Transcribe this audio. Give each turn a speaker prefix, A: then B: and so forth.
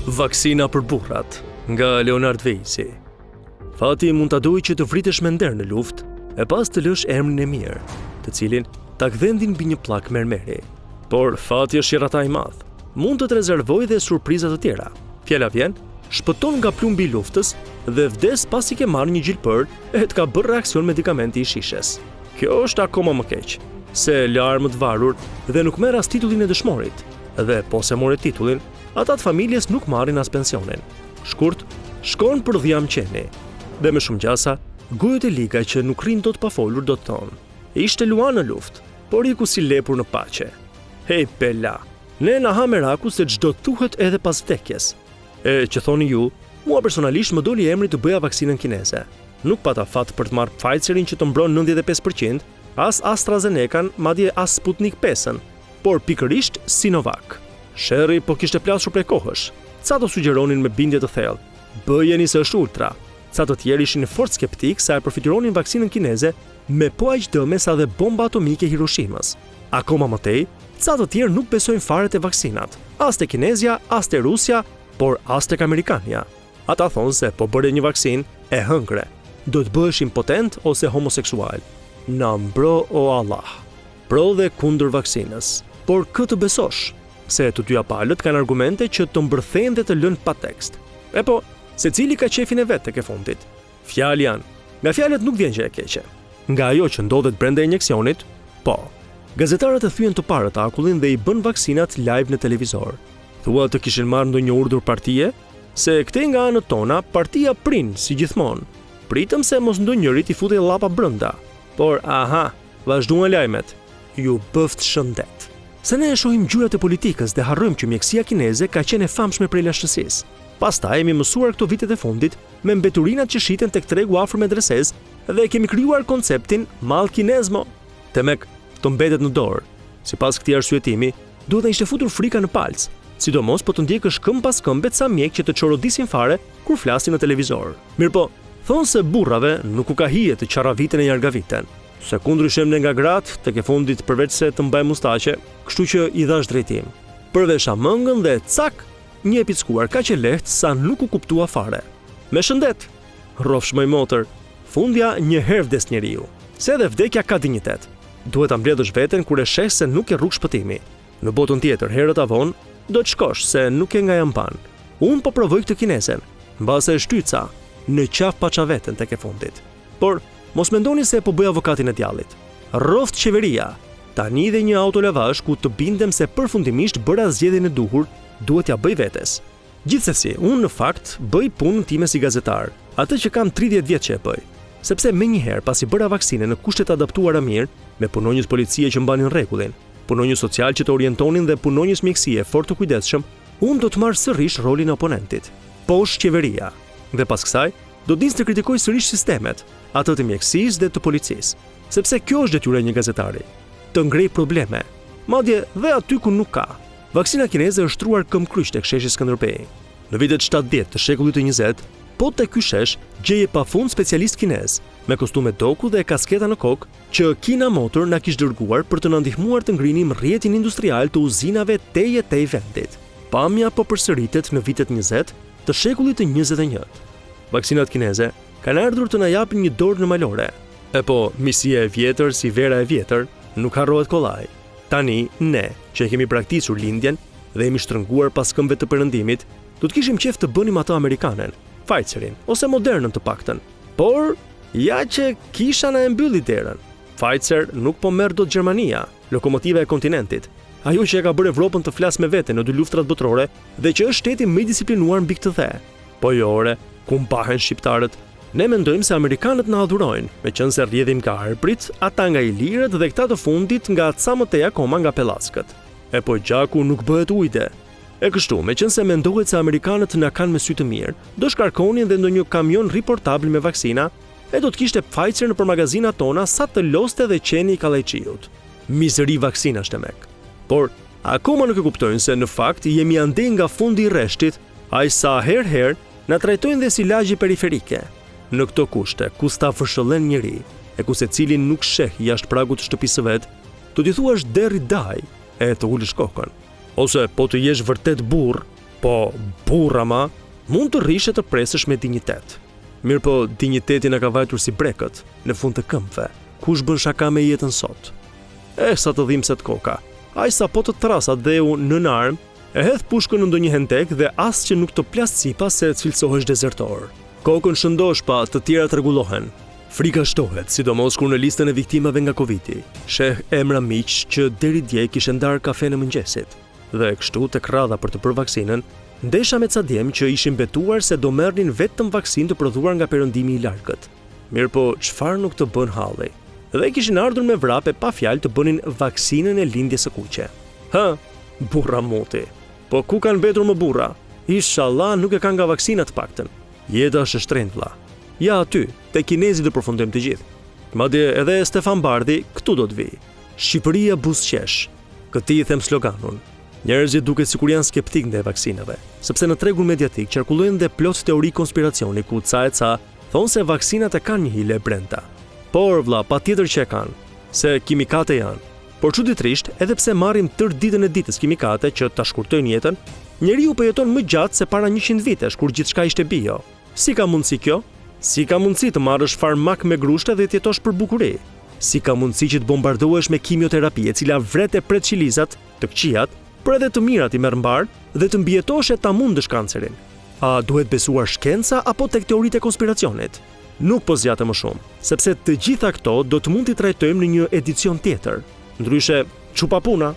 A: Vaksina për burrat, nga Leonard Vejsi. Fati mund ta dojë që të vritesh me nder në luftë, e pas të lësh emrin e mirë, të cilin ta gdhendin mbi një pllak mermeri. Por fati është shirata i madh. Mund të të rezervojë dhe surpriza të tjera. Fjala vjen, shpëton nga plumbi i luftës dhe vdes pasi ke marrë një gjilpër e të ka bërë reaksion medikamenti i shishes. Kjo është akoma më keq, se larmë të varur dhe nuk merr as titullin e dëshmorit, dhe po se more titullin, ata të familjes nuk marrin as pensionin. Shkurt, shkon për dhjam qeni, dhe me shumë gjasa, gojët e liga që nuk rrin dot pa folur do të thonë. Ishte luan në luftë, por iku si lepur në paqe. Hej bela, ne na ha meraku se çdo thuhet edhe pas vdekjes. E që thoni ju, mua personalisht më doli emri të bëja vaksinën kineze. Nuk pata fat për të marrë Pfizerin që të mbron 95%, as AstraZenecan, madje as Sputnik 5-ën, por pikërisht Sinovac. Sherri po kishte plasur prej kohësh. Ca do sugjeronin me bindje të thellë, bëjeni se është ultra. Ca të tjerë ishin fort skeptik sa e përfituronin vaksinën kineze me po aq dëme sa dhe bomba atomike Hiroshimas. Akoma më tej, ca të tjerë nuk besojnë fare te vaksinat, as te kinezja, as te Rusja, por as tek amerikanja. Ata thonë se po bëre një vaksinë e hëngre, do të bëhesh impotent ose homoseksual. Na mbro o Allah. Pro dhe kundër vaksinës. Por këtë besosh, se të dyja palët kanë argumente që të mbërthejnë dhe të lënë pa tekst. E po, secili ka qefin e vet tek e fundit. Fjalë janë, nga fjalët nuk vjen gjë e keqe. Nga ajo që ndodhet brenda injeksionit, po. Gazetarët e thyen të parët akullin dhe i bën vaksinat live në televizor. Thua të kishin marrë ndonjë urdhër partie, se këtej nga anët tona partia prin si gjithmonë. Pritëm se mos ndonjëri t'i futej llapa brenda. Por aha, vazhduan lajmet. Ju bëft shëndet. Se ne e shohim gjyrat e politikës dhe harrojmë që mjekësia kineze ka qenë e famshme prej lashtësisë. Pastaj jemi mësuar këto vitet e fundit me mbeturinat që shiten tek tregu afër medreses dhe kemi krijuar konceptin mall kinezmo. Temek të mbetet në dorë. Sipas këtij arsyetimi, duhet të ishte futur frika në palc, sidomos po të ndjekësh këmbë pas këmbë ca mjek që të çorodisin fare kur flasin në televizor. Mirpo, thonë se burrave nuk u ka hije të qarraviten e jargaviten. Se kundryshem ne nga gratë, tek e fundit përveç se të mbaj mustaqe, kështu që i dhash drejtim. Përvesha mëngën dhe cak, një e pickuar kaq e lehtë sa nuk u kuptua fare. Me shëndet, rrofsh më motër, fundja një herë vdes njeriu. Se edhe vdekja ka dinjitet. Duhet ta mbledhësh veten kur e sheh se nuk e rrugë shpëtimi. Në botën tjetër, herët avon, do të shkosh se nuk e nga jamban. Unë po provoj këtë kinesen, mbase e shtyca, në qaf paça veten tek e fundit. Por mos mendoni se po bëj avokatin e djallit. Rroft qeveria. Tani dhe një autolavazh ku të bindem se përfundimisht bëra zgjedhjen e duhur, duhet ja bëj vetes. Gjithsesi, unë në fakt bëj punën time si gazetar, atë që kam 30 vjet që e bëj. Sepse menjëherë pasi bëra vaksinën në kushtet adaptuara mirë, me punonjës policie që mbanin rregullin, punonjës social që të orientonin dhe punonjës mjekësie fort të kujdesshëm, unë do të marr sërish rolin e oponentit. Poshtë qeveria. Dhe pas kësaj, do të nisë të kritikoj sërish sistemet, atë të mjekësisë dhe të policisë, sepse kjo është detyra e një gazetari, të ngrej probleme, madje dhe aty ku nuk ka. Vaksina kineze është truar këmbkryq tek sheshi Skënderbej. Në vitet 70 të shekullit të 20, po tek ky shesh gjeje pafund specialist kinez, me kostume doku dhe kasketa në kokë, që Kina Motor na kishte dërguar për të na ndihmuar të ngrinim rrjetin industrial të uzinave tej vendit. Pamja po përsëritet në vitet 20 të shekullit të 21. Vaksinat kineze kanë ardhur të na japin një dorë në malore. E po, misia e vjetër si vera e vjetër nuk harrohet kollaj. Tani, ne, që kemi praktisur lindjen dhe jemi shtrënguar pas këmbëve të perëndimit, do të kishim qejf të bënim ato amerikanen, Pfizerin ose Modernën të paktën. Por, ja që kisha na e mbylli derën. Pfizer nuk po merr dot Gjermania, lokomotiva e kontinentit. Ajo që e ka bërë Evropën të flasë me vete në 2 luftrat botërore dhe që është shteti më i disiplinuar mbi këtë the. Po jo ore, ku mbahen shqiptarët? Ne mendojmë se amerikanët na adhurojnë, meqense rrjedhim nga arprit, ata nga ilirët dhe këta të fundit nga ca më tej akoma nga pellaskët. E po gjaku nuk bëhet ujde. E kështu, meqense mendohet se amerikanët na kanë me sy të mirë, do shkarkonin dhe ndonjë kamion riportabël me vaksina, e do të kishte Pfizer në magazinat tona sa të loste dhe qeni i kallajçiut. Mizëri vaksinash temek. Por akoma nuk e kuptojnë se në fakt jemi ande nga fundi i rreshtit, aq sa herë na trajtojnë dhe si lagje periferike. Në këto kushte, ku sta fshëllen njëri, e ku secilin nuk sheh jashtë pragut të shtëpisë vet, do t'i thuash deri daj e të ulësh kokën. Ose po të jesh vërtet burr, Po, burra ma, mund të rrishe të presësh me dinjitet. Mirë po, dinjiteti na ka vajtur si brekët, në fund të këmbëve. Kush bën shaka me jetën sot? Sa të dhimbset koka. Ai sa po të trasat dhe u nën armë, e hedh pushkën në ndonjë hentek dhe as që nuk të plas sipas se cilësohesh dezertor. Kokën shëndosh pa, të tjera rregullohen. Frika shtohet, sidomos kur në listën e viktimave nga Covidi sheh emra miq që deri dje kishin ndarë kafe në mëngjesit. Dhe kështu tek radha për të bërë vaksinën, ndesha me ca djem që ishin betuar se do merrnin vetëm vaksinë të prodhuar nga perëndimi i largët. Mirë po, çfarë nuk të bën halli? Dhe kishin ardhur me vrape pa fjalë të bënin vaksinën e lindjes së kuqe. Burra moti. Po ku kanë mbetur më burra? Inshallah nuk e kanë nga vaksina të paktën. Jeta është e shtrenjtë vlla. Ja aty, te kinezit do përfundojmë të gjithë. Madje edhe Stefan Bardhi këtu do të vi. Shqipëria buzëqesh. Këti i them sloganun. Njerëzit duket sikur janë skeptik ndaj vaksinave, sepse në tregun mediatik qarkullojnë dhe plot teori konspiracioni ku ca e ca thonë se vaksinat e kanë një hile brenda. Por vlla, patjetër që e kanë, se kimikate janë. Por çuditërisht, edhe pse marrim tërë ditën e ditës kimikate që ta shkurtojnë jetën, njeriu po jeton më gjatë se para 100 vitesh kur gjithçka ishte bio. Si ka mundësi kjo? Si ka mundësi të marrësh farmak me grushte dhe të jetosh për bukuri? Si ka mundësi që të bombardohesh me kimioterapi e cila vret e pret qilizat, të këqijat, por edhe të mirat i merr mbar dhe të mbijetosh e ta mundësh kancerin? A duhet besuar shkenca apo tek teoritë e konspiracionit? Nuk po zgjatem më shumë, sepse të gjitha këto do të mund t'i trajtojmë në një edicion tjetër. Ndryshe, çupa puna.